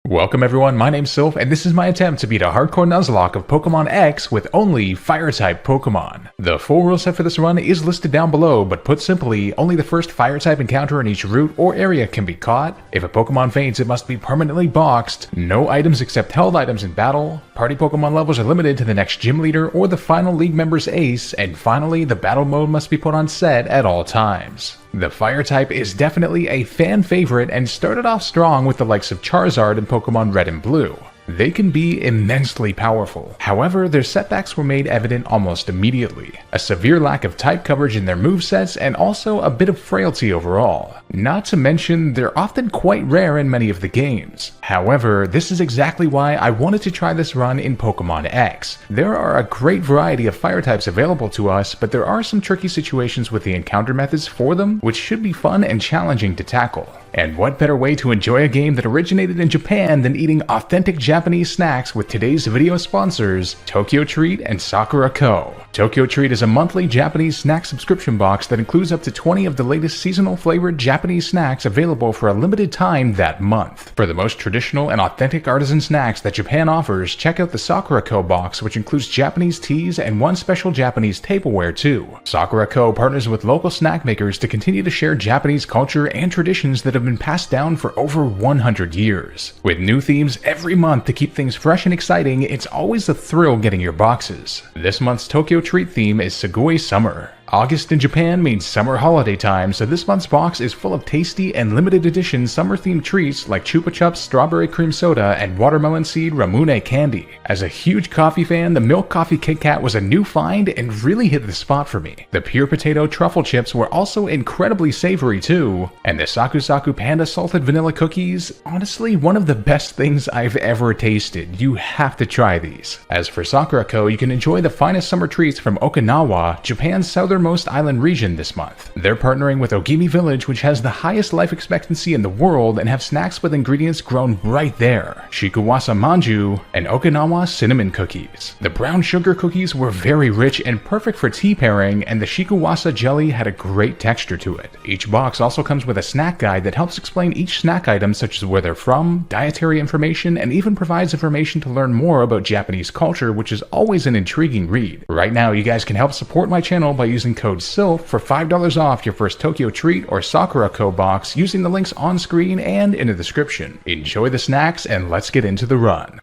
Welcome everyone, my name's Sylph, and this is my attempt to beat a hardcore Nuzlocke of Pokemon X with only Fire-type Pokemon. The full rule set for this run is listed down below, but put simply, only the first Fire-type encounter in each route or area can be caught. If a Pokemon faints, it must be permanently boxed, no items except held items in battle, party Pokemon levels are limited to the next gym leader or the final league member's ace, and finally, the battle mode must be put on set at all times. The Fire type is definitely a fan favorite and started off strong with the likes of Charizard and Pokemon Red and Blue. They can be immensely powerful. However, their setbacks were made evident almost immediately. A severe lack of type coverage in their movesets and also a bit of frailty overall. Not to mention, they're often quite rare in many of the games. However, this is exactly why I wanted to try this run in Pokemon X. There are a great variety of fire types available to us, but there are some tricky situations with the encounter methods for them, which should be fun and challenging to tackle. And what better way to enjoy a game that originated in Japan than eating authentic Japanese snacks with today's video sponsors, Tokyo Treat and Sakura Co. Tokyo Treat is a monthly Japanese snack subscription box that includes up to 20 of the latest seasonal flavored Japanese snacks available for a limited time that month. For the most traditional and authentic artisan snacks that Japan offers, check out the Sakura Co box, which includes Japanese teas and one special Japanese tableware too. Sakura Co partners with local snack makers to continue to share Japanese culture and traditions that have been passed down for over 100 years. With new themes every month to keep things fresh and exciting, it's always a thrill getting your boxes. This month's Tokyo Treat theme is Sugoi Summer. August in Japan means summer holiday time, so this month's box is full of tasty and limited edition summer-themed treats like Chupa Chups Strawberry Cream Soda and Watermelon Seed Ramune Candy. As a huge coffee fan, the Milk Coffee Kit Kat was a new find and really hit the spot for me. The Pure Potato Truffle Chips were also incredibly savory too, and the Saku Saku Panda Salted Vanilla Cookies, honestly one of the best things I've ever tasted. You have to try these. As for Sakura Co, you can enjoy the finest summer treats from Okinawa, Japan's southernmost island region this month. They're partnering with Ogimi Village, which has the highest life expectancy in the world and have snacks with ingredients grown right there. Shikuwasa Manju and Okinawa Cinnamon Cookies. The brown sugar cookies were very rich and perfect for tea pairing, and the Shikuwasa jelly had a great texture to it. Each box also comes with a snack guide that helps explain each snack item, such as where they're from, dietary information, and even provides information to learn more about Japanese culture, which is always an intriguing read. Right now, you guys can help support my channel by using code SYLPH for $5 off your first Tokyo Treat or Sakura Co box using the links on screen and in the description. Enjoy the snacks and let's get into the run.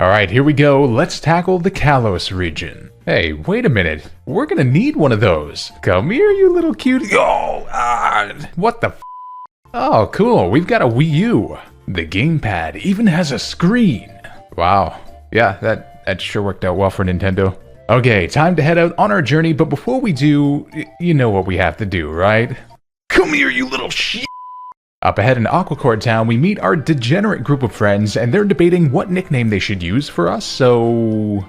Alright, here we go. Let's tackle the Kalos region. Hey, wait a minute. We're gonna need one of those. Come here, you little cutie. Oh, what the f? Oh, cool. We've got a Wii U. The gamepad even has a screen. Wow. Yeah, that sure worked out well for Nintendo. Okay, time to head out on our journey, but before we do, you know what we have to do, right? Come here, you little shit! Up ahead in Aquacord Town, we meet our degenerate group of friends, and they're debating what nickname they should use for us, so...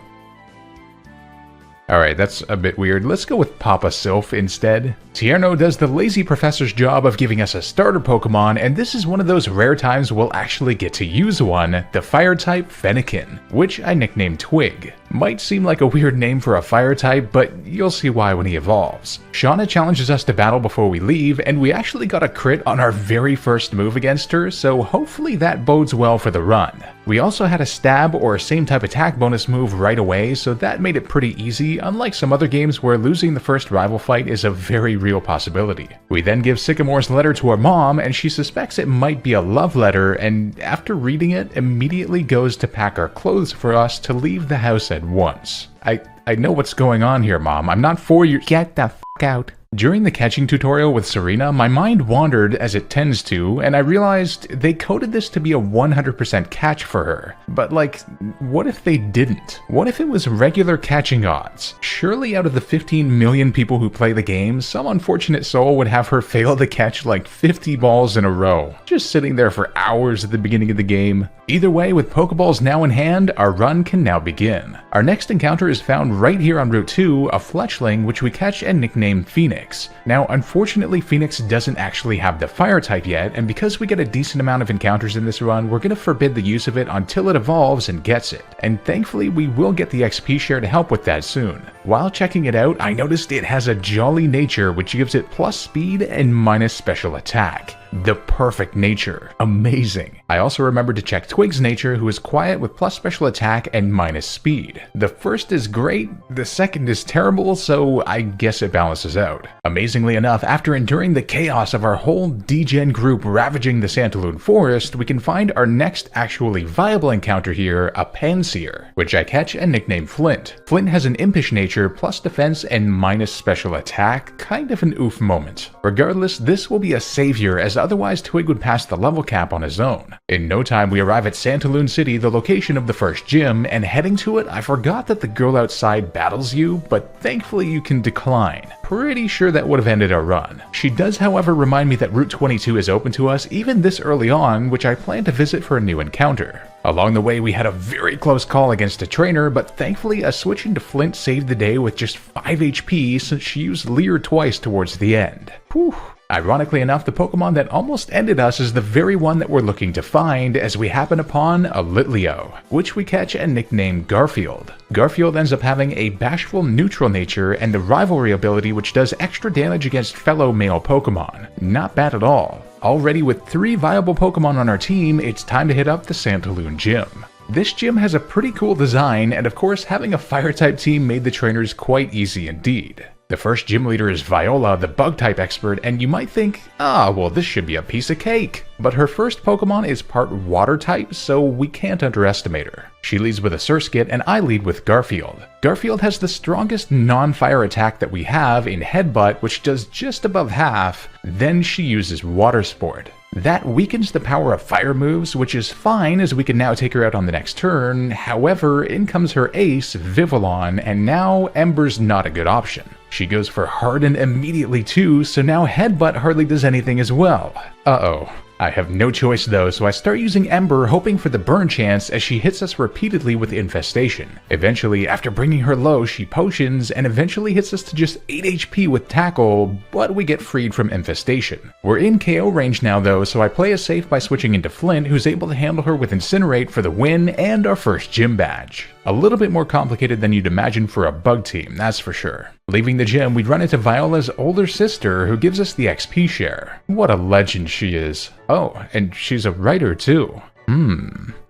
Alright, that's a bit weird. Let's go with Papa Sylph instead. Tierno does the lazy professor's job of giving us a starter Pokemon, and this is one of those rare times we'll actually get to use one, the Fire-type Fennekin, which I nicknamed Twig. Might seem like a weird name for a fire type, but you'll see why when he evolves. Shauna challenges us to battle before we leave, and we actually got a crit on our very first move against her, so hopefully that bodes well for the run. We also had a stab or same type attack bonus move right away, so that made it pretty easy, unlike some other games where losing the first rival fight is a very real possibility. We then give Sycamore's letter to our mom, and she suspects it might be a love letter, and after reading it, immediately goes to pack our clothes for us to leave the house at once. I know what's going on here, Mom. I'm not for your— Get the f*** out. During the catching tutorial with Serena, my mind wandered as it tends to, and I realized they coded this to be a 100% catch for her. But like, what if they didn't? What if it was regular catching odds? Surely out of the 15 million people who play the game, some unfortunate soul would have her fail to catch like 50 balls in a row, just sitting there for hours at the beginning of the game. Either way, with Pokeballs now in hand, our run can now begin. Our next encounter is found right here on Route 2, a Fletchling, which we catch and nickname Phoenix. Now, unfortunately, Phoenix doesn't actually have the fire type yet, and because we get a decent amount of encounters in this run, we're gonna forbid the use of it until it evolves and gets it. And thankfully, we will get the XP share to help with that soon. While checking it out, I noticed it has a jolly nature, which gives it plus speed and minus special attack. The perfect nature. Amazing. I also remembered to check Twig's nature, who is quiet with plus special attack and minus speed. The first is great, the second is terrible, so I guess it balances out. Amazingly enough, after enduring the chaos of our whole degen group ravaging the Santaloon Forest, we can find our next actually viable encounter here, a Panseer, which I catch and nickname Flint. Flint has an impish nature, plus defense and minus special attack, kind of an oof moment. Regardless, this will be a savior, as otherwise Twig would pass the level cap on his own. In no time we arrive at Santaloon City, the location of the first gym, and heading to it I forgot that the girl outside battles you, but thankfully you can decline. Pretty sure that would have ended our run. She does however remind me that Route 22 is open to us even this early on, which I plan to visit for a new encounter. Along the way we had a very close call against a trainer, but thankfully a switch into Flint saved the day with just 5 HP since she used Leer twice towards the end. Whew. Ironically enough, the Pokemon that almost ended us is the very one that we're looking to find, as we happen upon a Litleo, which we catch and nickname Garfield. Garfield ends up having a bashful neutral nature and the rivalry ability which does extra damage against fellow male Pokemon. Not bad at all. Already with 3 viable Pokemon on our team, it's time to hit up the Santaloon Gym. This gym has a pretty cool design, and of course having a Fire-type team made the trainers quite easy indeed. The first gym leader is Viola, the Bug-type expert, and you might think, well this should be a piece of cake. But her first Pokemon is part Water-type, so we can't underestimate her. She leads with a Surskit, and I lead with Garfield. Garfield has the strongest non-fire attack that we have in Headbutt, which does just above half, then she uses Water Sport. That weakens the power of fire moves, which is fine as we can now take her out on the next turn. However, in comes her ace, Vivillon, and now Ember's not a good option. She goes for Harden immediately too, so now Headbutt hardly does anything as well. Uh-oh. I have no choice though, so I start using Ember, hoping for the burn chance as she hits us repeatedly with Infestation. Eventually, after bringing her low, she potions and eventually hits us to just 8 HP with Tackle, but we get freed from Infestation. We're in KO range now though, so I play it safe by switching into Flint, who's able to handle her with Incinerate for the win and our first gym badge. A little bit more complicated than you'd imagine for a bug team, that's for sure. Leaving the gym, we'd run into Viola's older sister, who gives us the XP share. What a legend she is. Oh, and she's a writer too.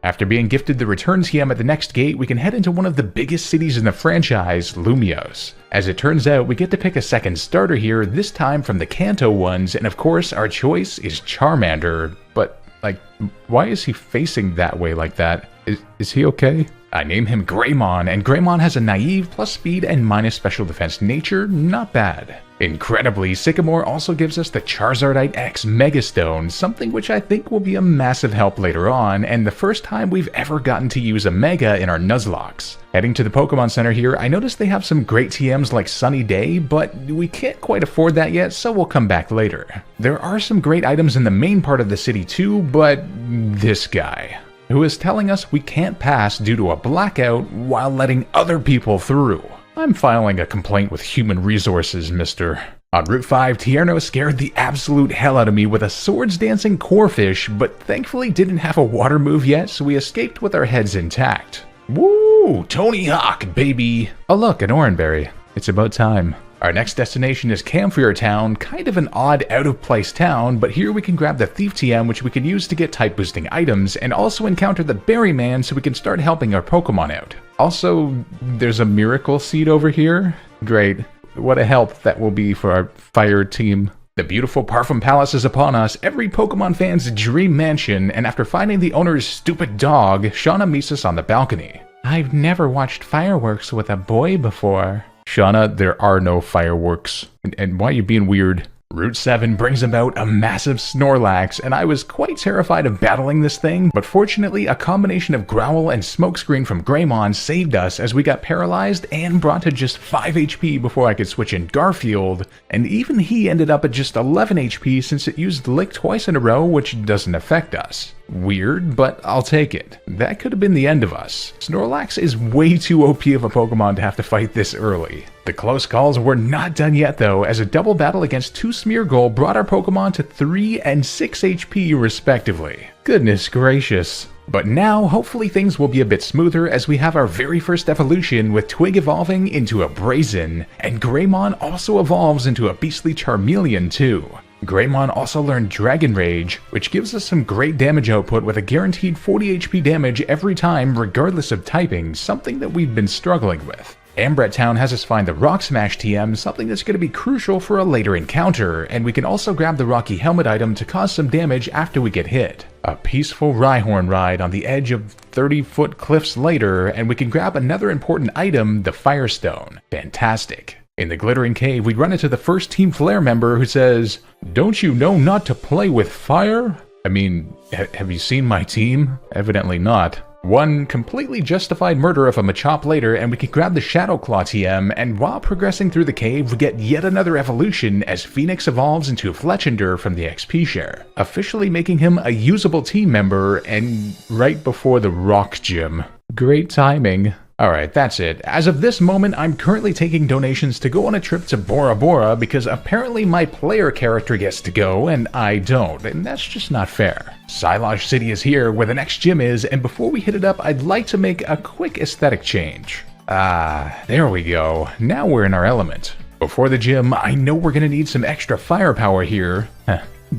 After being gifted the return TM at the next gate, we can head into one of the biggest cities in the franchise, Lumios. As it turns out, we get to pick a second starter here, this time from the Kanto ones, and of course our choice is Charmander. But, like, why is he facing that way like that? Is he okay? I name him Greymon, and Greymon has a naive plus speed and minus special defense nature, not bad. Incredibly, Sycamore also gives us the Charizardite X Megastone, something which I think will be a massive help later on, and the first time we've ever gotten to use a Mega in our Nuzlocks. Heading to the Pokemon Center here, I noticed they have some great TMs like Sunny Day, but we can't quite afford that yet, so we'll come back later. There are some great items in the main part of the city too, but this guy, who is telling us we can't pass due to a blackout while letting other people through. I'm filing a complaint with Human Resources, mister. On Route 5, Tierno scared the absolute hell out of me with a swords-dancing Corphish, but thankfully didn't have a water move yet, so we escaped with our heads intact. Woo! Tony Hawk, baby! Oh look, an Oranberry. It's about time. Our next destination is Camphor Town, kind of an odd out-of-place town, but here we can grab the Thief TM, which we can use to get type-boosting items, and also encounter the Berry Man so we can start helping our Pokemon out. Also, there's a Miracle Seed over here. Great. What a help that will be for our fire team. The beautiful Parfum Palace is upon us, every Pokemon fan's dream mansion, and after finding the owner's stupid dog, Shauna meets us on the balcony. I've never watched fireworks with a boy before. Shauna, there are no fireworks. And why are you being weird? Route 7 brings about a massive Snorlax, and I was quite terrified of battling this thing, but fortunately a combination of Growl and Smokescreen from Greymon saved us as we got paralyzed and brought to just 5 HP before I could switch in Garfield, and even he ended up at just 11 HP since it used Lick twice in a row, which doesn't affect us. Weird, but I'll take it. That could have been the end of us. Snorlax is way too OP of a Pokemon to have to fight this early. The close calls were not done yet though, as a double battle against 2 Smeargle brought our Pokemon to 3 and 6 HP respectively. Goodness gracious. But now, hopefully things will be a bit smoother as we have our very first evolution with Twig evolving into a Brazen, and Greymon also evolves into a beastly Charmeleon too. Greymon also learned Dragon Rage, which gives us some great damage output with a guaranteed 40 HP damage every time regardless of typing, something that we've been struggling with. Ambret Town has us find the Rock Smash TM, something that's going to be crucial for a later encounter, and we can also grab the Rocky Helmet item to cause some damage after we get hit. A peaceful Rhyhorn ride on the edge of 30-foot cliffs later, and we can grab another important item, the Firestone. Fantastic. In the Glittering Cave, we run into the first Team Flare member who says, "Don't you know not to play with fire?" I mean, have you seen my team? Evidently not. One completely justified murder of a Machop later, and we can grab the Shadow Claw TM, and while progressing through the cave, we get yet another evolution as Phoenix evolves into Fletchender from the XP share, officially making him a usable team member, and right before the Rock Gym. Great timing. Alright, that's it. As of this moment, I'm currently taking donations to go on a trip to Bora Bora because apparently my player character gets to go and I don't, and that's just not fair. Silage City is here where the next gym is, and before we hit it up, I'd like to make a quick aesthetic change. There we go. Now we're in our element. Before the gym, I know we're gonna need some extra firepower here.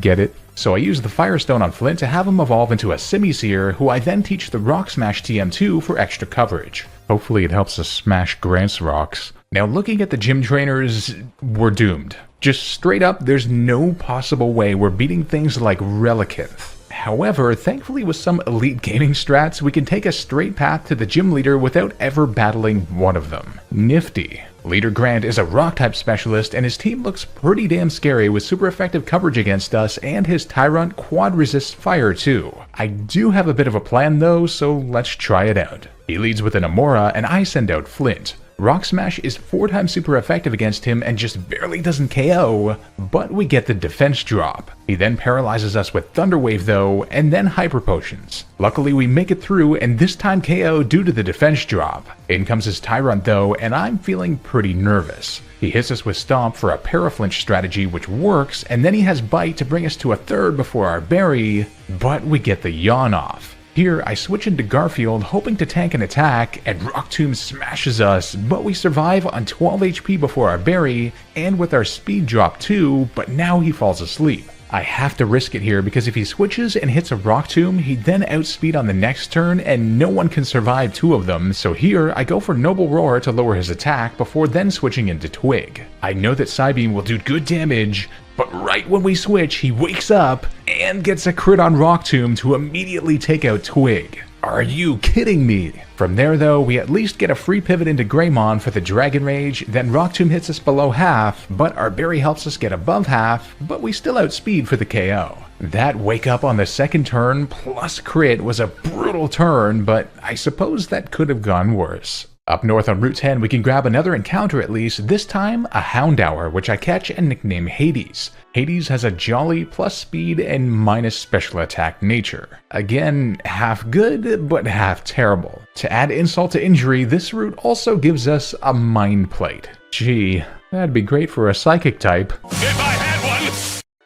Get it? So I use the Firestone on Flint to have him evolve into a Simisear, who I then teach the Rock Smash TM2 for extra coverage. Hopefully it helps us smash Grant's rocks. Now looking at the gym trainers, we're doomed. Just straight up, there's no possible way we're beating things like Relicanth. However, thankfully with some elite gaming strats, we can take a straight path to the gym leader without ever battling one of them. Nifty. Leader Grant is a rock-type specialist, and his team looks pretty damn scary with super effective coverage against us, and his Tyrant quad resists fire too. I do have a bit of a plan though, so let's try it out. He leads with an Amora, and I send out Flint. Rock Smash is 4 times super effective against him and just barely doesn't KO, but we get the defense drop. He then paralyzes us with Thunder Wave though, and then Hyper Potions. Luckily we make it through, and this time KO due to the defense drop. In comes his Tyrant though, and I'm feeling pretty nervous. He hits us with Stomp for a Paraflinch strategy which works, and then he has Bite to bring us to a third before our Berry, but we get the Yawn off. Here, I switch into Garfield, hoping to tank an attack, and Rock Tomb smashes us, but we survive on 12 HP before our Berry, and with our speed drop too, but now he falls asleep. I have to risk it here because if he switches and hits a Rock Tomb, he'd then outspeed on the next turn, and no one can survive 2 of them, so here I go for Noble Roar to lower his attack before then switching into Twig. I know that Psybeam will do good damage, but right when we switch, he wakes up and gets a crit on Rock Tomb to immediately take out Twig. Are you kidding me? From there though, we at least get a free pivot into Greymon for the Dragon Rage, then Rock Tomb hits us below half, but our Berry helps us get above half, but we still outspeed for the KO. That wake up on the second turn plus crit was a brutal turn, but I suppose that could have gone worse. Up north on Route 10, we can grab another encounter at least, this time a Houndour, which I catch and nickname Hades. Hades has a Jolly plus speed and minus special attack nature. Again, half good, but half terrible. To add insult to injury, this route also gives us a Mind Plate. Gee, that'd be great for a Psychic type. If I had one!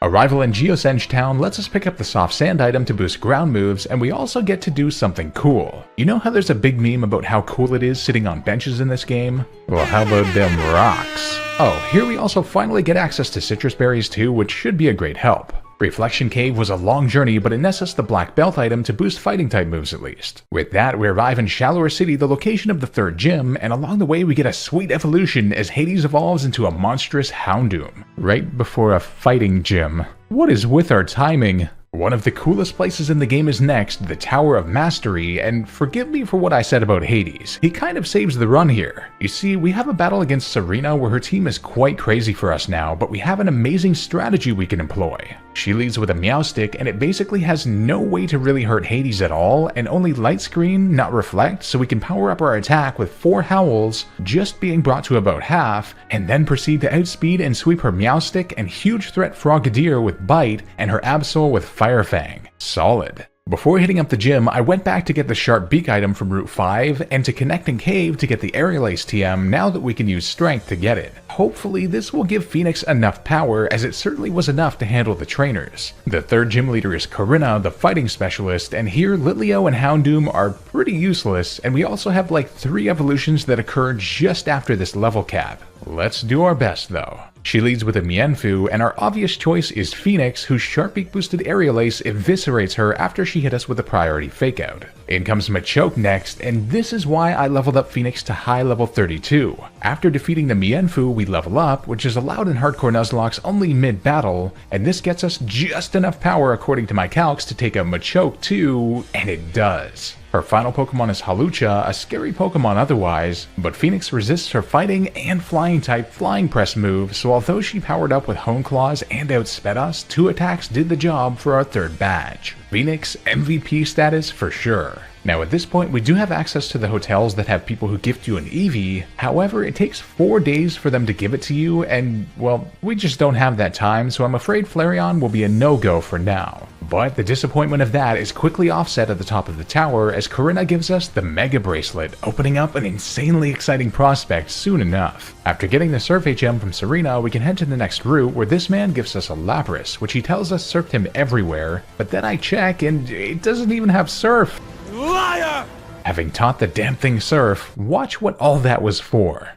Arrival in Geosenge Town lets us pick up the soft sand item to boost ground moves, and we also get to do something cool. You know how there's a big meme about how cool it is sitting on benches in this game? Well, how about them rocks? Oh, here we also finally get access to citrus berries too, which should be a great help. Reflection Cave was a long journey, but it nests us the black belt item to boost fighting type moves at least. With that, we arrive in Shallower City, the location of the 3rd gym, and along the way we get a sweet evolution as Hades evolves into a monstrous Houndoom. Right before a fighting gym. What is with our timing? One of the coolest places in the game is next, the Tower of Mastery, and forgive me for what I said about Hades. He kind of saves the run here. You see, we have a battle against Serena where her team is quite crazy for us now, but we have an amazing strategy we can employ. She leads with a Meow Stick, and it basically has no way to really hurt Hades at all, and only Light Screen, not Reflect, so we can power up our attack with 4 Howls, just being brought to about half, and then proceed to outspeed and sweep her Meow Stick and huge threat Frogadier with Bite, and her Absol with Fire Fang. Solid. Before hitting up the gym, I went back to get the Sharp Beak item from Route 5, and to Connecting Cave to get the Aerial Ace TM now that we can use Strength to get it. Hopefully this will give Phoenix enough power, as it certainly was enough to handle the trainers. The 3rd gym leader is Corinna, the fighting specialist, and here Litleo and Houndoom are pretty useless, and we also have like 3 evolutions that occur just after this level cap. Let's do our best though. She leads with a Mienfoo, and our obvious choice is Phoenix, whose Sharp Beak boosted Aerial Ace eviscerates her after she hit us with a priority fake out. In comes Machoke next, and this is why I leveled up Phoenix to high level 32. After defeating the Mienfoo, we level up, which is allowed in Hardcore Nuzlocke's only mid-battle, and this gets us just enough power according to my calcs to take out Machoke too, and it does. Her final Pokemon is Hawlucha, a scary Pokemon otherwise, but Phoenix resists her fighting and flying type Flying Press move, so although she powered up with Hone Claws and outsped us, 2 attacks did the job for our 3rd badge. Phoenix MVP status for sure. Now at this point we do have access to the hotels that have people who gift you an Eevee, however it takes 4 days for them to give it to you and, well, we just don't have that time, so I'm afraid Flareon will be a no-go for now. But the disappointment of that is quickly offset at the top of the tower as Corinna gives us the Mega Bracelet, opening up an insanely exciting prospect soon enough. After getting the Surf HM from Serena, we can head to the next route where this man gives us a Lapras, which he tells us surfed him everywhere, but then I check and it doesn't even have Surf. Liar! Having taught the damn thing Surf, watch what all that was for.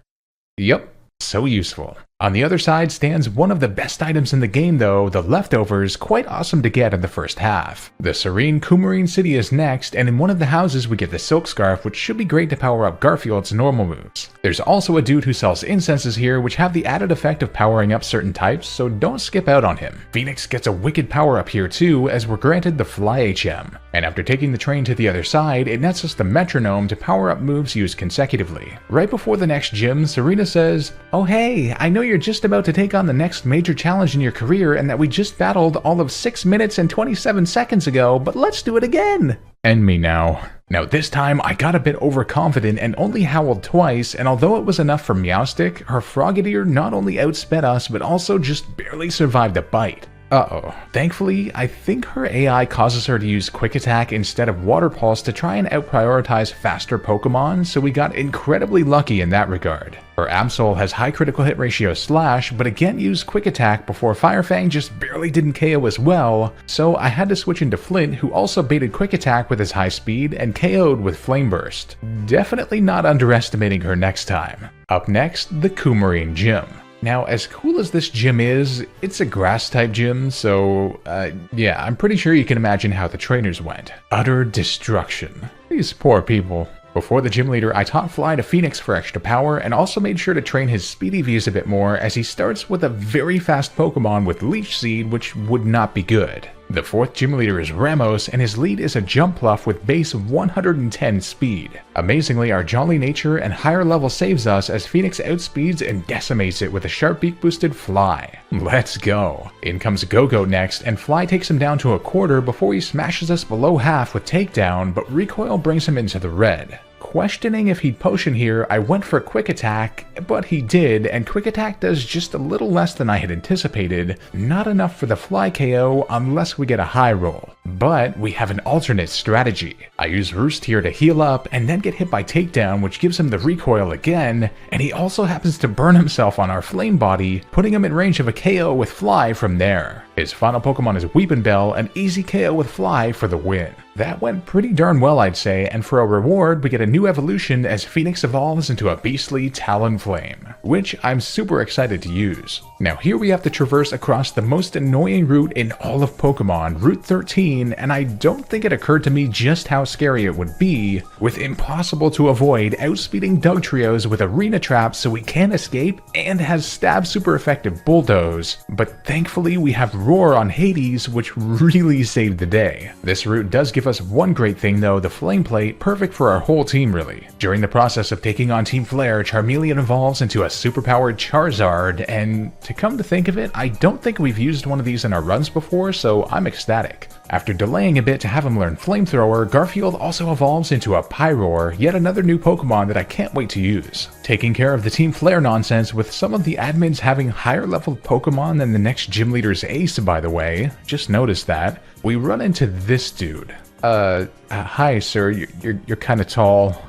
Yup, so useful. On the other side stands one of the best items in the game though, the Leftovers, quite awesome to get in the first half. The Serene Coumarine City is next, and in one of the houses we get the Silk Scarf, which should be great to power up Garfield's normal moves. There's also a dude who sells incenses here which have the added effect of powering up certain types, so don't skip out on him. Phoenix gets a wicked power up here too, as we're granted the Fly HM. And after taking the train to the other side, it nets us the Metronome to power up moves used consecutively. Right before the next gym, Serena says, "Oh hey, I know you're just about to take on the next major challenge in your career and that we just battled all of 6 minutes and 27 seconds ago, but let's do it again." And me now. Now this time I got a bit overconfident and only howled twice, and although it was enough for Meowstic, her Frogadier not only outsped us but also just barely survived a bite. Uh-oh. Thankfully, I think her AI causes her to use Quick Attack instead of Water Pulse to try and outprioritize faster Pokemon, so we got incredibly lucky in that regard. Her Absol has high critical hit ratio Slash, but again used Quick Attack before Firefang just barely didn't KO as well, so I had to switch into Flint, who also baited Quick Attack with his high speed and KO'd with Flame Burst. Definitely not underestimating her next time. Up next, the Coumarine Gym. Now, as cool as this gym is, it's a grass-type gym, so, yeah, I'm pretty sure you can imagine how the trainers went. Utter destruction. These poor people. Before the gym leader, I taught Fly to Phoenix for extra power, and also made sure to train his Speedy Vs a bit more, as he starts with a very fast Pokemon with Leech Seed, which would not be good. The 4th gym leader is Ramos, and his lead is a Jump Pluff with base 110 speed. Amazingly, our Jolly Nature and higher level saves us as Phoenix outspeeds and decimates it with a Sharp Beak boosted Fly. Let's go. In comes Go-Go next, and Fly takes him down to a quarter before he smashes us below half with Takedown, but Recoil brings him into the red. Questioning if he'd potion here, I went for Quick Attack, but he did, and Quick Attack does just a little less than I had anticipated, not enough for the Fly KO unless we get a high roll. But we have an alternate strategy. I use Roost here to heal up and then get hit by Takedown, which gives him the recoil again, and he also happens to burn himself on our Flame Body, putting him in range of a KO with Fly from there. His final Pokemon is Weepinbell, an easy KO with Fly for the win. That went pretty darn well, I'd say, and for a reward we get a new evolution as Phoenix evolves into a beastly Talonflame, which I'm super excited to use. Now here we have to traverse across the most annoying route in all of Pokemon, Route 13, and I don't think it occurred to me just how scary it would be, with impossible to avoid outspeeding Dugtrios with Arena Traps so we can't escape, and has Stab super effective Bulldoze, but thankfully we have Roar on Hades, which really saved the day. This route does give us one great thing though, the Flame Plate, perfect for our whole team really. During the process of taking on Team Flare, Charmeleon evolves into a superpowered Charizard, and to come to think of it, I don't think we've used one of these in our runs before, so I'm ecstatic. After delaying a bit to have him learn Flamethrower, Garfield also evolves into a Pyroar, yet another new Pokemon that I can't wait to use. Taking care of the Team Flare nonsense with some of the admins having higher level Pokemon than the next gym leader's ace, by the way, just noticed that, we run into this dude. Hi sir, you're kinda tall.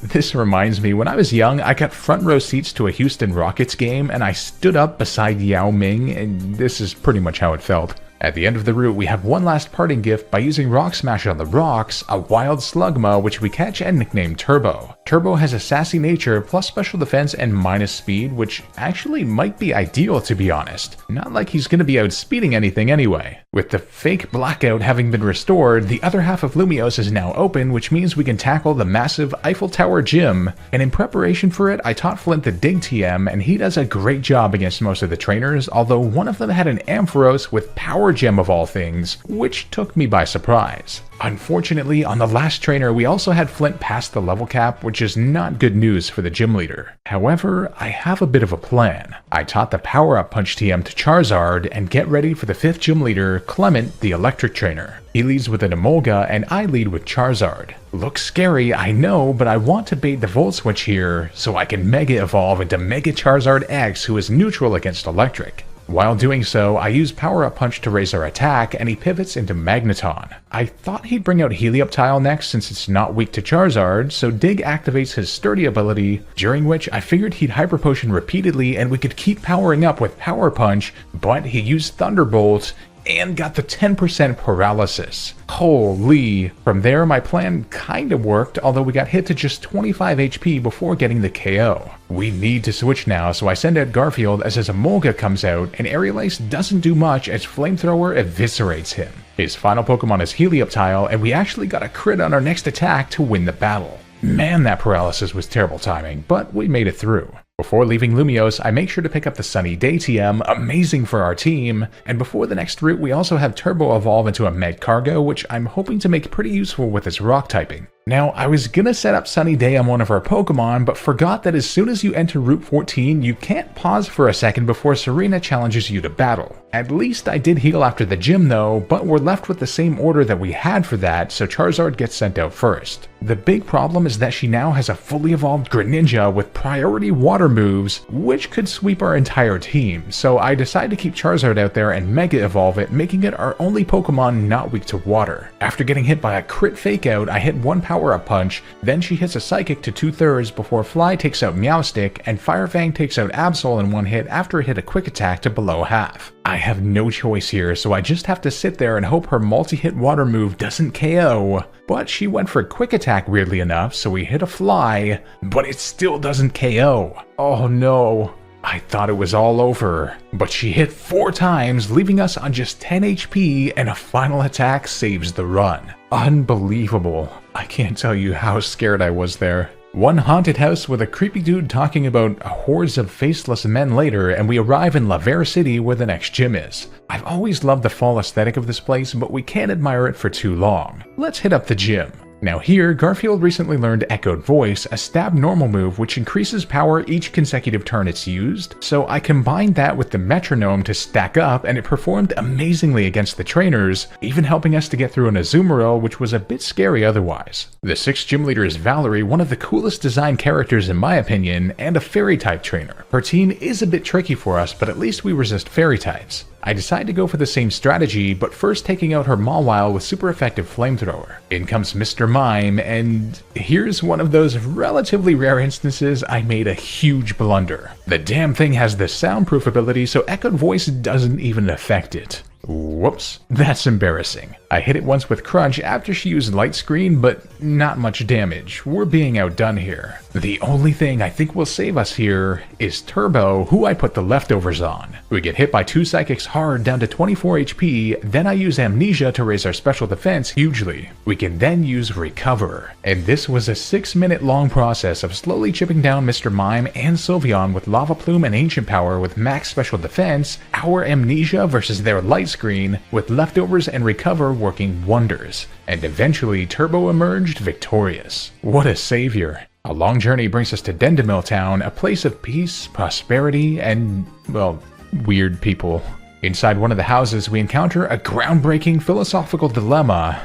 This reminds me, when I was young, I got front row seats to a Houston Rockets game, and I stood up beside Yao Ming, and this is pretty much how it felt. At the end of the route, we have one last parting gift by using Rock Smash on the rocks, a wild Slugma which we catch and nickname Turbo. Turbo has a sassy nature plus special defense and minus speed, which actually might be ideal to be honest. Not like he's gonna be outspeeding anything anyway. With the fake blackout having been restored, the other half of Lumiose is now open, which means we can tackle the massive Eiffel Tower gym. And in preparation for it, I taught Flint the Dig TM, and he does a great job against most of the trainers, although one of them had an Ampharos with Power Gem of all things, which took me by surprise. Unfortunately, on the last trainer, we also had Flint pass the level cap, which is not good news for the gym leader. However, I have a bit of a plan. I taught the Power-Up Punch TM to Charizard, and get ready for the 5th gym leader, Clement, the electric trainer. He leads with an Emolga, and I lead with Charizard. Looks scary, I know, but I want to bait the Volt Switch here, so I can Mega Evolve into Mega Charizard X, who is neutral against electric. While doing so, I use Power-Up Punch to raise our attack, and he pivots into Magneton. I thought he'd bring out Helioptile next since it's not weak to Charizard, so Dig activates his Sturdy ability, during which I figured he'd Hyper Potion repeatedly and we could keep powering up with Power Punch, but he used Thunderbolt and got the 10% paralysis. Holy! From there, my plan kinda worked, although we got hit to just 25 HP before getting the KO. We need to switch now, so I send out Garfield as his Emolga comes out, and Aerial Ace doesn't do much as Flamethrower eviscerates him. His final Pokemon is Helioptile, and we actually got a crit on our next attack to win the battle. Man, that paralysis was terrible timing, but we made it through. Before leaving Lumiose, I make sure to pick up the Sunny Day TM, amazing for our team, and before the next route we also have Turbo evolve into a Magcargo, which I'm hoping to make pretty useful with its rock typing. Now, I was gonna set up Sunny Day on one of our Pokemon, but forgot that as soon as you enter Route 14, you can't pause for a second before Serena challenges you to battle. At least I did heal after the gym though, but we're left with the same order that we had for that, so Charizard gets sent out first. The big problem is that she now has a fully evolved Greninja with priority water moves, which could sweep our entire team, so I decide to keep Charizard out there and Mega Evolve it, making it our only Pokemon not weak to water. After getting hit by a crit Fake Out, I hit one Power-Up Punch, then she hits a Psychic to 2/3 before Fly takes out Meowstic, and Fire Fang takes out Absol in one hit after it hit a Quick Attack to below half. I have no choice here, so I just have to sit there and hope her multi-hit water move doesn't KO. But she went for Quick Attack weirdly enough, so we hit a Fly, but it still doesn't KO. Oh no. I thought it was all over, but she hit 4 times, leaving us on just 10 HP, and a final attack saves the run. Unbelievable. I can't tell you how scared I was there. One haunted house with a creepy dude talking about hordes of faceless men later, and we arrive in Lavera City where the next gym is. I've always loved the fall aesthetic of this place, but we can't admire it for too long. Let's hit up the gym. Now here, Garfield recently learned Echoed Voice, a stab normal move which increases power each consecutive turn it's used, so I combined that with the Metronome to stack up and it performed amazingly against the trainers, even helping us to get through an Azumarill which was a bit scary otherwise. The 6th gym leader is Valerie, one of the coolest designed characters in my opinion, and a Fairy type trainer. Her team is a bit tricky for us, but at least we resist Fairy types. I decide to go for the same strategy, but first taking out her Mawile with super effective Flamethrower. In comes Mr. Mime, and here's one of those relatively rare instances I made a huge blunder. The damn thing has the soundproof ability, so Echoed Voice doesn't even affect it. Whoops, that's embarrassing. I hit it once with Crunch after she used Light Screen, but not much damage. We're being outdone here. The only thing I think will save us here is Turbo, who I put the leftovers on. We get hit by 2 Psychics hard down to 24 HP, then I use Amnesia to raise our special defense hugely. We can then use Recover. And this was a 6-minute long process of slowly chipping down Mr. Mime and Sylveon with Lava Plume and Ancient Power with max special defense, our Amnesia versus their Light Screen, with leftovers and Recover working wonders, and eventually Turbo emerged victorious. What a savior. A long journey brings us to Dendemil Town, a place of peace, prosperity, and, well, weird people. Inside one of the houses, we encounter a groundbreaking philosophical dilemma.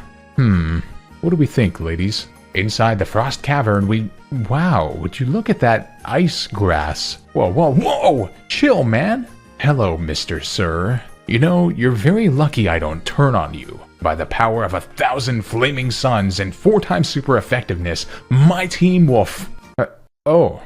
What do we think, ladies? Inside the Frost Cavern, wow, would you look at that ice grass? Whoa, whoa, whoa! Chill, man! Hello, Mr. Sir. You know, you're very lucky I don't turn on you. By the power of 1,000 flaming suns and 4 times super effectiveness, my team will well,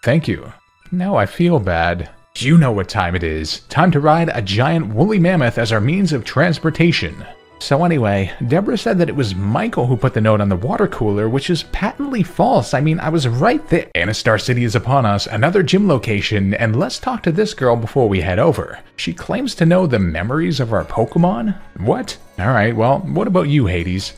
thank you. Now I feel bad. You know what time it is. Time to ride a giant woolly mammoth as our means of transportation. So anyway, Deborah said that it was Michael who put the note on the water cooler, which is patently false. I mean, I was right there. Anastar City is upon us, another gym location, and let's talk to this girl before we head over. She claims to know the memories of our Pokemon? What? Alright, well, what about you, Hades?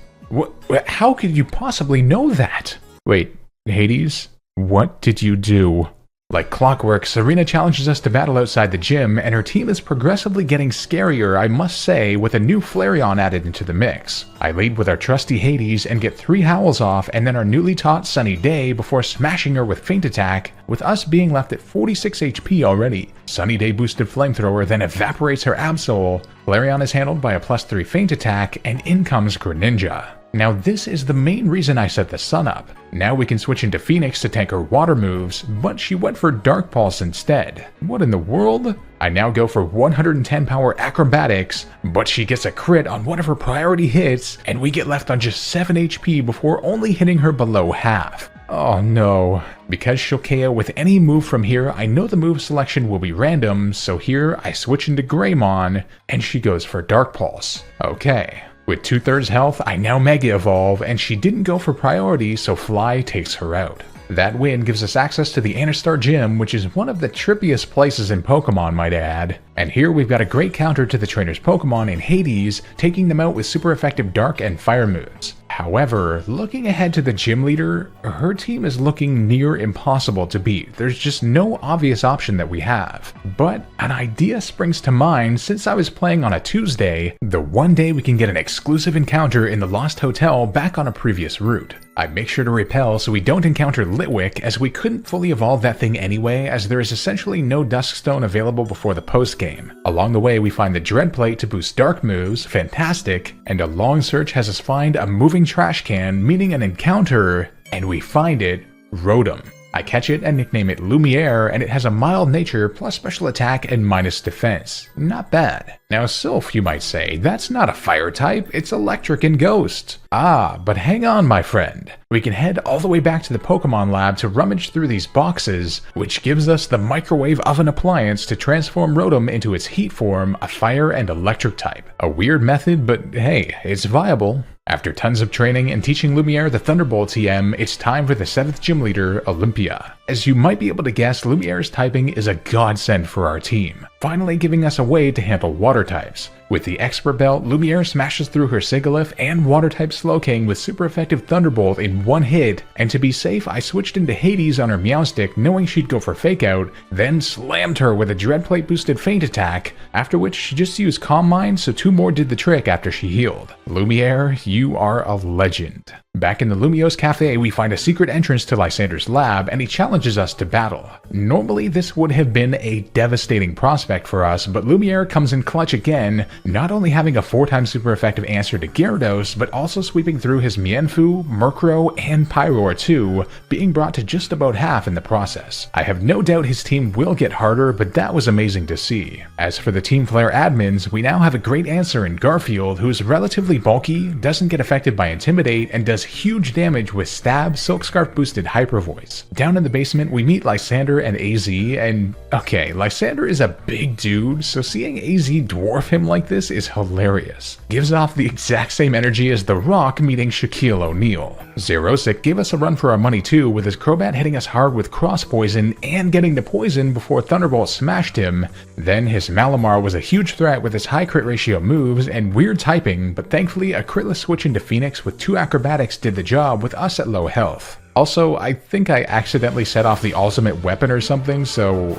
How could you possibly know that? Wait, Hades? What did you do? Like clockwork, Serena challenges us to battle outside the gym, and her team is progressively getting scarier, I must say, with a new Flareon added into the mix. I lead with our trusty Hades and get 3 howls off, and then our newly taught Sunny Day before smashing her with Feint Attack, with us being left at 46 HP already. Sunny Day boosted Flamethrower then evaporates her Absol. Flareon is handled by a +3 Feint Attack, and in comes Greninja. Now this is the main reason I set the sun up. Now we can switch into Phoenix to tank her water moves, but she went for Dark Pulse instead. What in the world? I now go for 110 power acrobatics, but she gets a crit on one of her priority hits, and we get left on just 7 HP before only hitting her below half. Oh no. Because she'll KO with any move from here, I know the move selection will be random, so here I switch into Greymon, and she goes for Dark Pulse. Okay. With 2/3 health, I now Mega Evolve, and she didn't go for priority, so Fly takes her out. That win gives us access to the Anastar Gym, which is one of the trippiest places in Pokemon, might I add. And here we've got a great counter to the trainer's Pokemon in Hades, taking them out with super effective Dark and Fire moves. However, looking ahead to the gym leader, her team is looking near impossible to beat. There's just no obvious option that we have. But an idea springs to mind since I was playing on a Tuesday, the one day we can get an exclusive encounter in the Lost Hotel back on a previous route. I make sure to repel so we don't encounter Litwick, as we couldn't fully evolve that thing anyway, as there is essentially no Duskstone available before the post-game. Along the way we find the Dread Plate to boost Dark moves, fantastic, and a long search has us find a moving trash can, meaning an encounter, and we find it, Rotom. I catch it and nickname it Lumiere, and it has a mild nature plus special attack and minus defense. Not bad. Now Sylph, you might say, that's not a fire type, it's electric and ghost. Ah, but hang on my friend. We can head all the way back to the Pokemon lab to rummage through these boxes, which gives us the microwave oven appliance to transform Rotom into its heat form, a fire and electric type. A weird method, but hey, it's viable. After tons of training and teaching Lumiere the Thunderbolt TM, it's time for the 7th gym leader, Olympia. As you might be able to guess, Lumiere's typing is a godsend for our team, finally giving us a way to handle water types. With the Expert Belt, Lumiere smashes through her Sigilyph and Water-type Slowking with super effective Thunderbolt in one hit, and to be safe I switched into Hades on her Meowstic knowing she'd go for Fake Out, then slammed her with a Dread Plate boosted Feint Attack, after which she just used Calm Mind so 2 more did the trick after she healed. Lumiere, you are a legend. Back in the Lumiose Cafe, we find a secret entrance to Lysander's lab, and he challenges us to battle. Normally, this would have been a devastating prospect for us, but Lumiere comes in clutch again, not only having a 4x super effective answer to Gyarados, but also sweeping through his Mienfoo, Murkrow, and Pyroar too, being brought to just about half in the process. I have no doubt his team will get harder, but that was amazing to see. As for the Team Flare admins, we now have a great answer in Garfield, who is relatively bulky, doesn't get affected by Intimidate, and does huge damage with Stab, Silk Scarf boosted Hyper Voice. Down in the basement we meet Lysander and AZ, and okay, Lysander is a big dude, so seeing AZ dwarf him like this is hilarious. Gives off the exact same energy as The Rock meeting Shaquille O'Neal. Xerosic gave us a run for our money too, with his Crobat hitting us hard with Cross Poison and getting the poison before Thunderbolt smashed him. Then his Malamar was a huge threat with his high crit ratio moves and weird typing, but thankfully a critless switch into Phoenix with 2 acrobatics did the job with us at low health. Also, I think I accidentally set off the ultimate weapon or something, so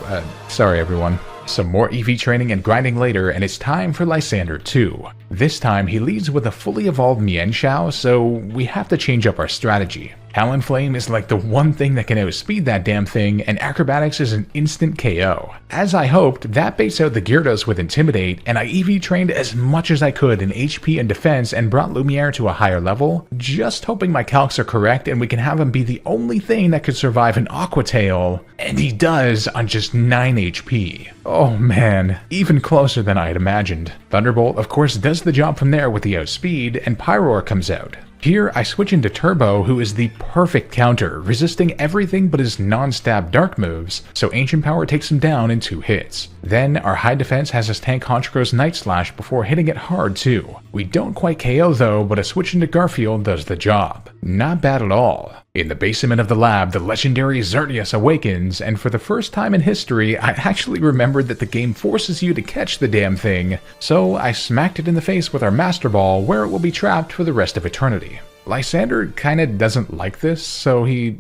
sorry everyone. Some more EV training and grinding later, and it's time for Lysander 2. This time he leads with a fully evolved Mienshao, so we have to change up our strategy. Talonflame is like the one thing that can outspeed that damn thing, and Acrobatics is an instant KO. As I hoped, that baits out the Gyarados with Intimidate, and I EV trained as much as I could in HP and defense and brought Lumiere to a higher level, just hoping my calcs are correct and we can have him be the only thing that could survive an Aqua Tail, and he does on just 9 HP. Oh man, even closer than I had imagined. Thunderbolt of course does the job from there with the outspeed, and Pyroar comes out. Here, I switch into Turbo, who is the perfect counter, resisting everything but his non-stab dark moves, so Ancient Power takes him down in 2 hits. Then, our high defense has us tank Honchkro's Night Slash before hitting it hard too. We don't quite KO though, but a switch into Garfield does the job. Not bad at all. In the basement of the lab, the legendary Xerneas awakens, and for the first time in history, I actually remembered that the game forces you to catch the damn thing, so I smacked it in the face with our Master Ball, where it will be trapped for the rest of eternity. Lysander kinda doesn't like this, so he...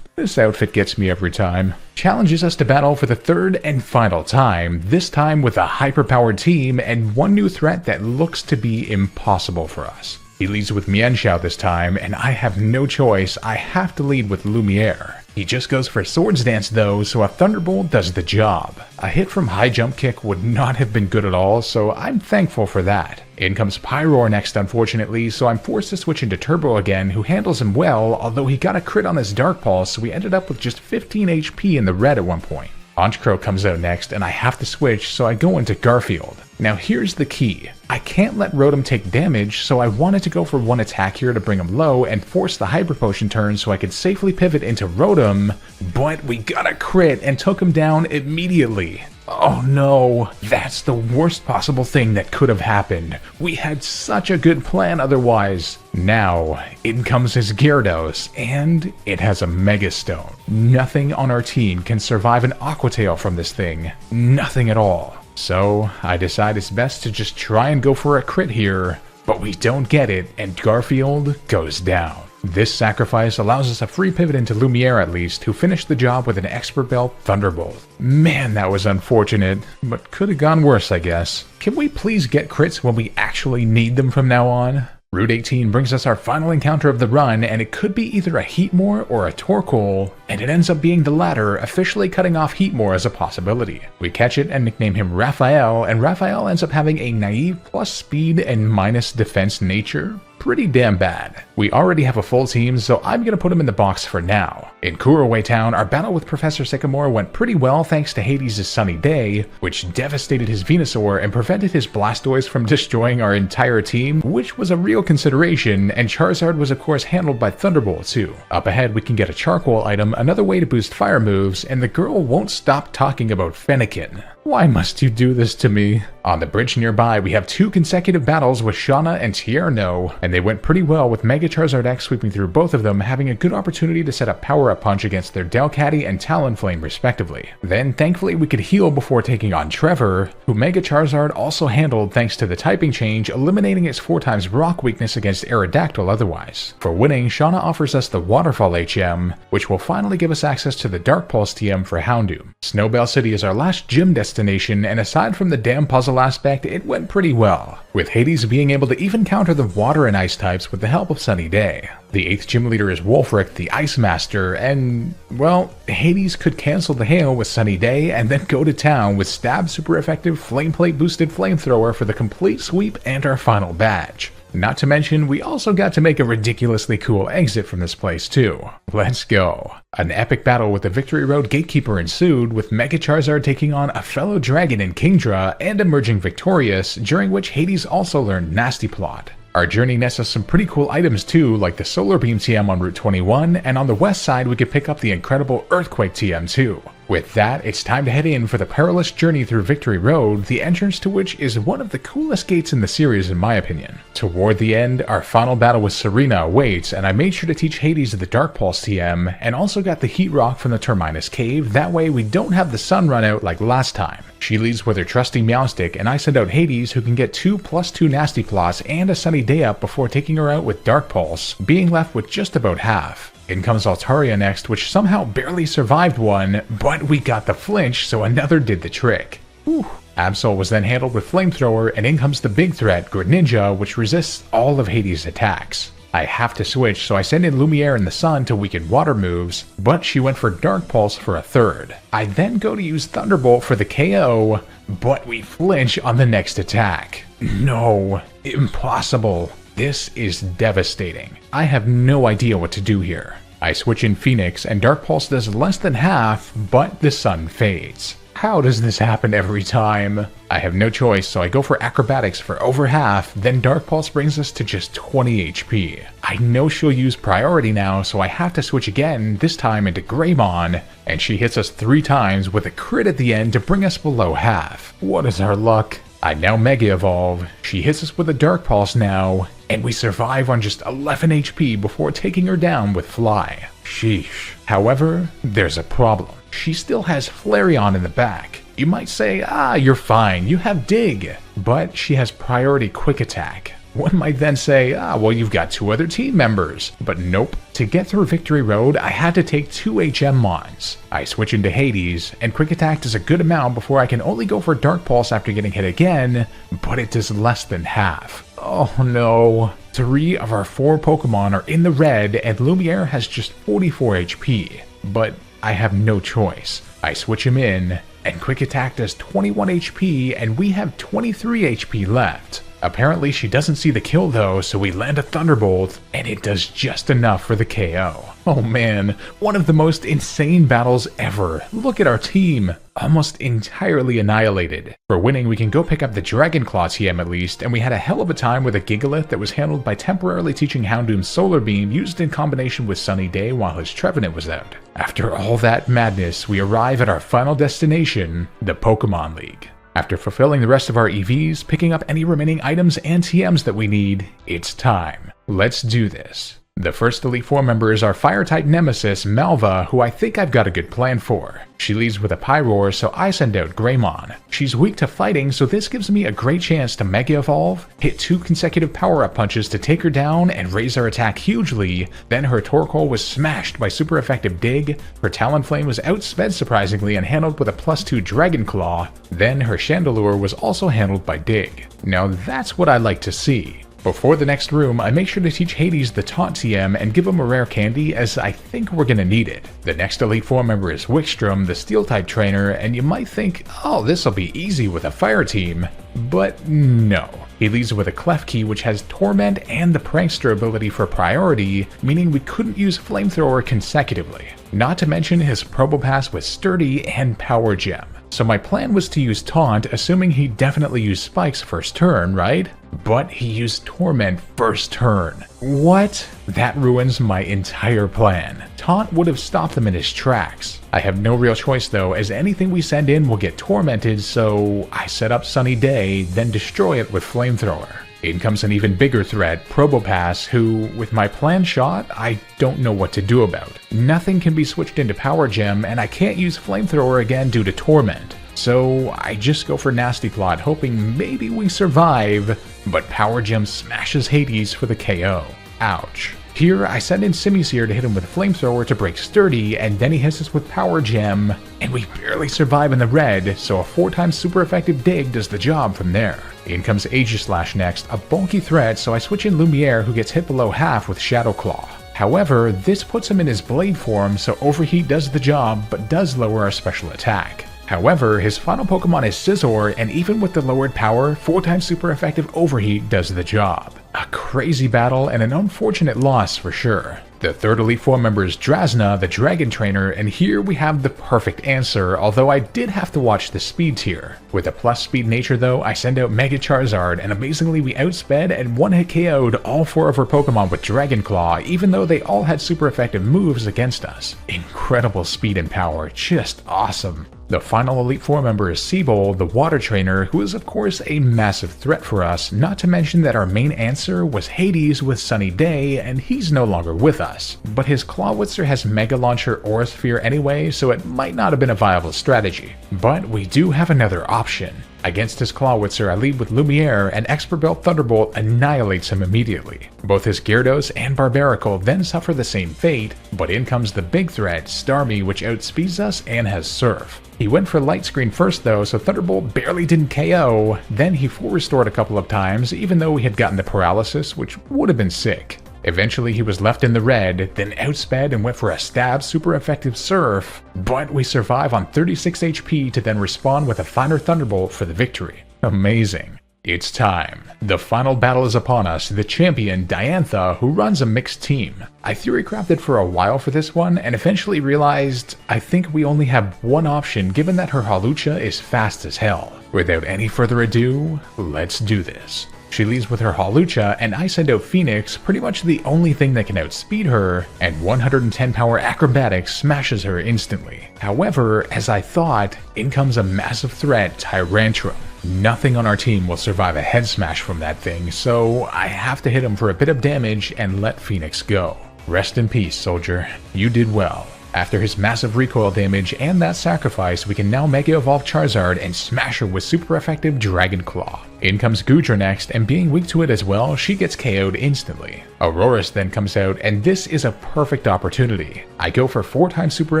this outfit gets me every time. Challenges us to battle for the 3rd and final time, this time with a hyper-powered team and one new threat that looks to be impossible for us. He leads with Mienshao this time, and I have no choice, I have to lead with Lumiere. He just goes for Swords Dance though, so a Thunderbolt does the job. A hit from High Jump Kick would not have been good at all, so I'm thankful for that. In comes Pyroar next unfortunately, so I'm forced to switch into Turbo again, who handles him well, although he got a crit on his Dark Pulse, so we ended up with just 15 HP in the red at one point. Honchkro comes out next, and I have to switch, so I go into Garfield. Now here's the key. I can't let Rotom take damage, so I wanted to go for one attack here to bring him low and force the Hyper Potion turn so I could safely pivot into Rotom, but we got a crit and took him down immediately. Oh no, that's the worst possible thing that could have happened. We had such a good plan otherwise. Now, in comes his Gyarados, and it has a Mega Stone. Nothing on our team can survive an Aqua Tail from this thing. Nothing at all. So, I decide it's best to just try and go for a crit here, but we don't get it, and Garfield goes down. This sacrifice allows us a free pivot into Lumiere at least, who finished the job with an Expert Belt Thunderbolt. Man, that was unfortunate, but could have gone worse, I guess. Can we please get crits when we actually need them from now on? Route 18 brings us our final encounter of the run, and it could be either a Heatmore or a Torkoal, and it ends up being the latter, officially cutting off Heatmore as a possibility. We catch it and nickname him Raphael, and Raphael ends up having a naive plus speed and minus defense nature. Pretty damn bad. We already have a full team, so I'm gonna put him in the box for now. In Kurowe Town, our battle with Professor Sycamore went pretty well thanks to Hades' Sunny Day, which devastated his Venusaur and prevented his Blastoise from destroying our entire team, which was a real consideration, and Charizard was of course handled by Thunderbolt too. Up ahead we can get a Charcoal item, another way to boost fire moves, and the girl won't stop talking about Fennekin. Why must you do this to me? On the bridge nearby, we have 2 consecutive battles with Shauna and Tierno, and they went pretty well with Mega Charizard X sweeping through both of them, having a good opportunity to set a power-up punch against their Delcatty and Talonflame respectively. Then, thankfully, we could heal before taking on Trevor, who Mega Charizard also handled thanks to the typing change, eliminating its 4x rock weakness against Aerodactyl otherwise. For winning, Shauna offers us the Waterfall HM, which will finally give us access to the Dark Pulse TM for Houndoom. Snowbell City is our last gym destination, and aside from the damn puzzle aspect, it went pretty well, with Hades being able to even counter the water and ice types with the help of Sunny Day. The 8th gym leader is Wolfric, the Ice Master, and, well, Hades could cancel the hail with Sunny Day and then go to town with Stab super effective Flame Plate boosted Flamethrower for the complete sweep and our final badge. Not to mention, we also got to make a ridiculously cool exit from this place too. Let's go. An epic battle with the Victory Road Gatekeeper ensued, with Mega Charizard taking on a fellow dragon in Kingdra and emerging victorious, during which Hades also learned Nasty Plot. Our journey nets us some pretty cool items too, like the Solar Beam TM on Route 21, and on the west side we could pick up the incredible Earthquake TM too. With that, it's time to head in for the perilous journey through Victory Road, the entrance to which is one of the coolest gates in the series in my opinion. Toward the end, our final battle with Serena awaits, and I made sure to teach Hades the Dark Pulse TM, and also got the Heat Rock from the Terminus Cave, that way we don't have the sun run out like last time. She leads with her trusty Meowstic, and I send out Hades, who can get 2+2 Nasty Plots and a Sunny Day up before taking her out with Dark Pulse, being left with just about half. In comes Altaria next, which somehow barely survived one, but we got the flinch, so another did the trick. Whew. Absol was then handled with Flamethrower, and in comes the big threat, Greninja, which resists all of Hades' attacks. I have to switch, so I send in Lumiere and the Sun to weaken water moves, but she went for Dark Pulse for a third. I then go to use Thunderbolt for the KO, but we flinch on the next attack. No, impossible. This is devastating. I have no idea what to do here. I switch in Phoenix, and Dark Pulse does less than half, but the sun fades. How does this happen every time? I have no choice, so I go for acrobatics for over half, then Dark Pulse brings us to just 20 HP. I know she'll use priority now, so I have to switch again, this time into Greymon, and she hits us 3 times with a crit at the end to bring us below half. What is our luck? I now Mega Evolve, she hits us with a Dark Pulse now, and we survive on just 11 HP before taking her down with Fly. Sheesh. However, there's a problem. She still has Flareon in the back. You might say, you're fine, you have Dig. But she has priority Quick Attack. One might then say, well, you've got 2 other team members. But nope. To get through Victory Road, I had to take 2 HM Mons. I switch into Hades, and Quick Attack does a good amount before I can only go for Dark Pulse after getting hit again, but it does less than half. Oh no. 3 of our 4 Pokemon are in the red, and Lumiere has just 44 HP. But I have no choice. I switch him in, and Quick Attack does 21 HP, and we have 23 HP left. Apparently she doesn't see the kill though, so we land a Thunderbolt, and it does just enough for the KO. Oh man, one of the most insane battles ever. Look at our team. Almost entirely annihilated. For winning, we can go pick up the Dragon Claw TM at least, and we had a hell of a time with a Gigalith that was handled by temporarily teaching Houndoom's Solar Beam used in combination with Sunny Day while his Trevenant was out. After all that madness, we arrive at our final destination, the Pokemon League. After fulfilling the rest of our EVs, picking up any remaining items and TMs that we need, it's time. Let's do this. The first Elite Four member is our Fire-type nemesis, Malva, who I think I've got a good plan for. She leads with a Pyroar, so I send out Greymon. She's weak to fighting, so this gives me a great chance to Mega Evolve, hit 2 consecutive power-up punches to take her down and raise our attack hugely. Then her Torkoal was smashed by super effective Dig, her Talonflame was outsped surprisingly and handled with a +2 Dragon Claw, then her Chandelure was also handled by Dig. Now that's what I like to see. Before the next room, I make sure to teach Hades the Taunt TM and give him a rare candy, as I think we're gonna need it. The next Elite Four member is Wickstrom, the Steel-type trainer, and you might think, oh, this'll be easy with a fire team. But no. He leads with a Klefki, which has Torment and the Prankster ability for priority, meaning we couldn't use Flamethrower consecutively. Not to mention his Probopass with Sturdy and Power Gem. So my plan was to use Taunt, assuming he definitely used Spikes first turn, right? But he used Torment first turn. What? That ruins my entire plan. Taunt would have stopped him in his tracks. I have no real choice though, as anything we send in will get tormented, so I set up Sunny Day, then destroy it with Flamethrower. In comes an even bigger threat, Probopass, who, with my plan shot, I don't know what to do about. Nothing can be switched into Power Gem, and I can't use Flamethrower again due to Torment. So I just go for Nasty Plot, hoping maybe we survive, but Power Gem smashes Hades for the KO. Ouch. Here, I send in Simisear to hit him with Flamethrower to break Sturdy, and then he hits us with Power Gem, and we barely survive in the red, so a 4x super effective Dig does the job from there. In comes Aegislash next, a bulky threat, so I switch in Lumiere, who gets hit below half with Shadow Claw. However, this puts him in his Blade form, so Overheat does the job, but does lower our special attack. However, his final Pokemon is Scizor, and even with the lowered power, 4x super effective Overheat does the job. A crazy battle and an unfortunate loss for sure. The third Elite Four member is Drasna, the Dragon Trainer, and here we have the perfect answer, although I did have to watch the speed tier. With a plus speed nature though, I send out Mega Charizard, and amazingly we outsped and one-hit KO'd all 4 of our Pokemon with Dragon Claw, even though they all had super effective moves against us. Incredible speed and power, just awesome. The final Elite Four member is Seabowl, the Water Trainer, who is of course a massive threat for us, not to mention that our main answer was Hades with Sunny Day, and he's no longer with us. But his Clawitzer has Mega Launcher Aura Sphere anyway, so it might not have been a viable strategy. But we do have another option. Against his Clawitzer, I lead with Lumiere, and Expert Belt Thunderbolt annihilates him immediately. Both his Gyarados and Barbaracle then suffer the same fate, but in comes the big threat, Starmie, which outspeeds us and has Surf. He went for Light Screen first though, so Thunderbolt barely didn't KO, then he full restored a couple of times, even though he had gotten the paralysis, which would have been sick. Eventually he was left in the red, then outsped and went for a stab super effective Surf, but we survive on 36 HP to then respawn with a finer Thunderbolt for the victory. Amazing. It's time. The final battle is upon us, the champion, Diantha, who runs a mixed team. I theory crafted for a while for this one, and eventually realized I think we only have one option given that her Hawlucha is fast as hell. Without any further ado, let's do this. She leads with her Hawlucha, and I send out Phoenix, pretty much the only thing that can outspeed her, and 110 power acrobatics smashes her instantly. However, as I thought, in comes a massive threat, Tyrantrum. Nothing on our team will survive a head smash from that thing, so I have to hit him for a bit of damage and let Phoenix go. Rest in peace, soldier. You did well. After his massive recoil damage and that sacrifice, we can now Mega Evolve Charizard and smash her with super effective Dragon Claw. In comes Goodra next, and being weak to it as well, she gets KO'd instantly. Rarest then comes out, and this is a perfect opportunity. I go for 4 times super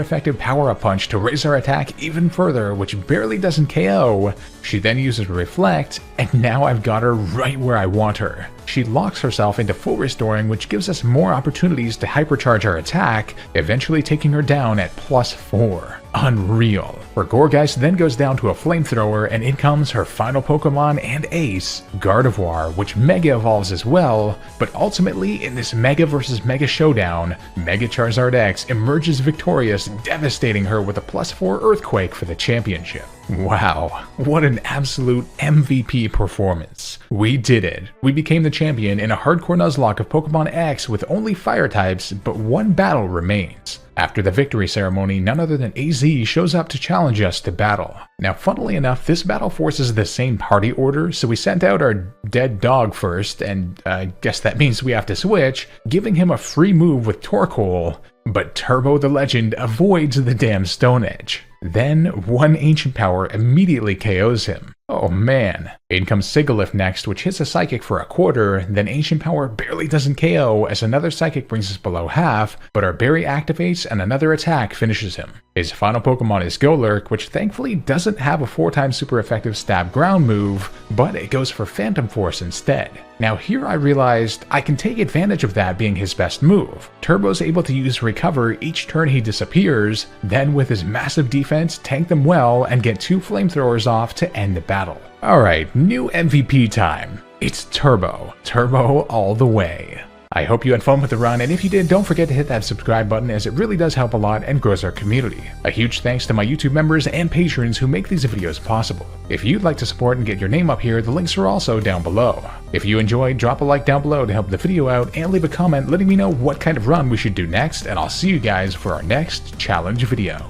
effective Power Up Punch to raise our attack even further, which barely doesn't KO. She then uses Reflect, and now I've got her right where I want her. She locks herself into full restoring, which gives us more opportunities to hypercharge our attack, eventually taking her down at +4. Unreal. Her Gourgeist then goes down to a Flamethrower, and in comes her final Pokemon and ace, Gardevoir, which Mega Evolves as well, but ultimately in this Mega vs Mega showdown, Mega Charizard X emerges victorious, devastating her with a +4 Earthquake for the championship. Wow, what an absolute MVP performance. We did it. We became the champion in a hardcore Nuzlocke of Pokemon X with only fire types, but one battle remains. After the victory ceremony, none other than AZ shows up to challenge us to battle. Now, funnily enough, this battle forces the same party order, so we sent out our dead dog first, and I guess that means we have to switch, giving him a free move with Torkoal, but Turbo the Legend avoids the damn Stone Edge. Then, one Ancient Power immediately KOs him. Oh man. In comes Sigilyph next, which hits a Psychic for a quarter, then Ancient Power barely doesn't KO as another Psychic brings us below half, but our Berry activates and another attack finishes him. His final Pokemon is Golurk, which thankfully doesn't have a 4 times super effective Stab Ground move, but it goes for Phantom Force instead. Now here I realized I can take advantage of that being his best move. Turbo's able to use Recover each turn he disappears, then with his massive defense tank them well and get 2 Flamethrowers off to end the battle. Alright, new MVP time. It's Turbo. Turbo all the way. I hope you had fun with the run, and if you did, don't forget to hit that subscribe button as it really does help a lot and grows our community. A huge thanks to my YouTube members and patrons who make these videos possible. If you'd like to support and get your name up here, the links are also down below. If you enjoyed, drop a like down below to help the video out and leave a comment letting me know what kind of run we should do next, and I'll see you guys for our next challenge video.